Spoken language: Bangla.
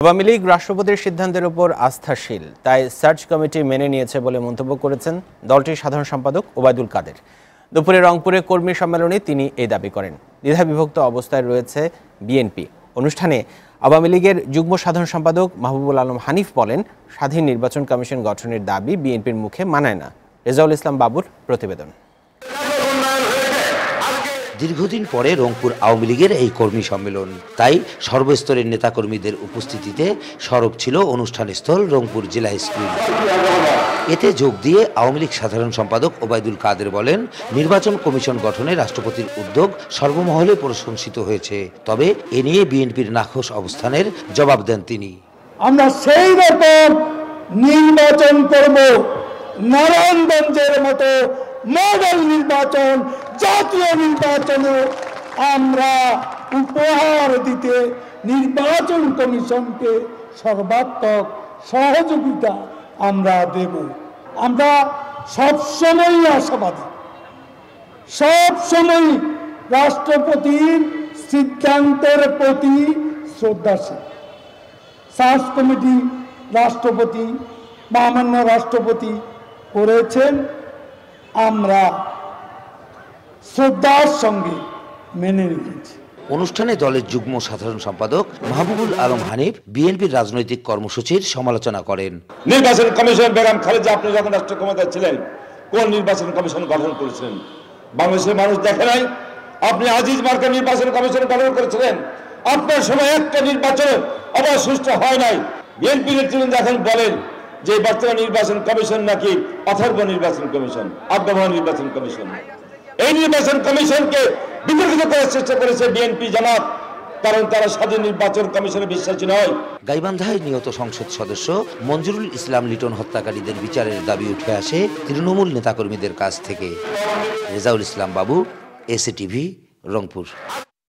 আওয়ামী লীগ রাষ্ট্রপতির সিদ্ধান্তের উপর আস্থাশীল, তাই সার্চ কমিটি মেনে নিয়েছে বলে মন্তব্য করেছেন দলটির সাধারণ সম্পাদক ওবায়দুল কাদের। দুপুরে রংপুরে কর্মী সম্মেলনে তিনি এই দাবি করেন। দ্বিধাবিভক্ত অবস্থায় রয়েছে বিএনপি। অনুষ্ঠানে আওয়ামী লীগের যুগ্ম সাধারণ সম্পাদক মাহবুবুল আলম হানিফ বলেন, স্বাধীন নির্বাচন কমিশন গঠনের দাবি বিএনপির মুখে মানায় না। রেজাউল ইসলাম বাবুর প্রতিবেদন। দীর্ঘদিন পরে রংপুর আওয়ামী লীগের এই কর্মী সম্মেলন, তাই সর্বস্তরের নেতাকর্মীদের উপস্থিতিতে সরব ছিল অনুষ্ঠানস্থল রংপুর জেলা স্কুল। এতে যোগ দিয়ে আওয়ামী লীগ সাধারণ সম্পাদক ওবায়দুল কাদের বলেন, নির্বাচন কমিশন গঠনে রাষ্ট্রপতির উদ্যোগ সর্বমহলে প্রশংসিত হয়েছে, তবে এ নিয়ে বিএনপির নাখোশ অবস্থানের জবাব দেন তিনি। আমরা সেই রকম নির্বাচন করব, নারায়ণগঞ্জের মতো মডেল নির্বাচন, জাতীয় নির্বাচনে আমরা উপহার দিতে নির্বাচন কমিশনকে সর্বাত্মক সহযোগিতা আমরা দেব। আমরা সবসময় আশাবাদী, সবসময় রাষ্ট্রপতির সিদ্ধান্তের প্রতি শ্রদ্ধাশীল। সার্চ কমিটি রাষ্ট্রপতি, মহামান্য রাষ্ট্রপতি করেছেন, আমরা শ্রদ্ধার সঙ্গে মেনে নিয়েছি। অনুষ্ঠানে দলের যুগ্ম সাধারণ সম্পাদক মাহবুবুল আলম হানিফ বিএনপির রাজনৈতিক কর্মসূচির সমালোচনা করেন। নির্বাচন কমিশন বেগম খালেদা আপনি যখন রাষ্ট্র ক্ষমতায় ছিলেন, কোন নির্বাচন কমিশন গঠন করেছিলেন? বাংলাদেশের মানুষ দেখে নাই? আপনি আজিজ মার্কা নির্বাচন কমিশন গঠন করেছিলেন। আপনার সময় একটা নির্বাচন আবার সুষ্ঠু হয় নাই। বিএনপি নেতৃবৃন্দ এখন বলেন যে বর্তমান নির্বাচন কমিশন নাকি অথর্ব নির্বাচন কমিশন, আজ্ঞাবহ নির্বাচন কমিশন। এই নির্বাচন কমিশনকে বিতর্কিত করার চেষ্টা করেছে বিএনপি জামাত, কারণ তারা স্বাধীন নির্বাচন কমিশনে বিশ্বাসী নয়। গাইবান্ধায় নিহত সংসদ সদস্য মঞ্জুরুল ইসলাম লিটন হত্যাকারীদের বিচারের দাবি উঠে আসে তৃণমূল নেতাকর্মীদের কাছ থেকে। রেজাউল ইসলাম বাবু, এসএ টিভি, রংপুর।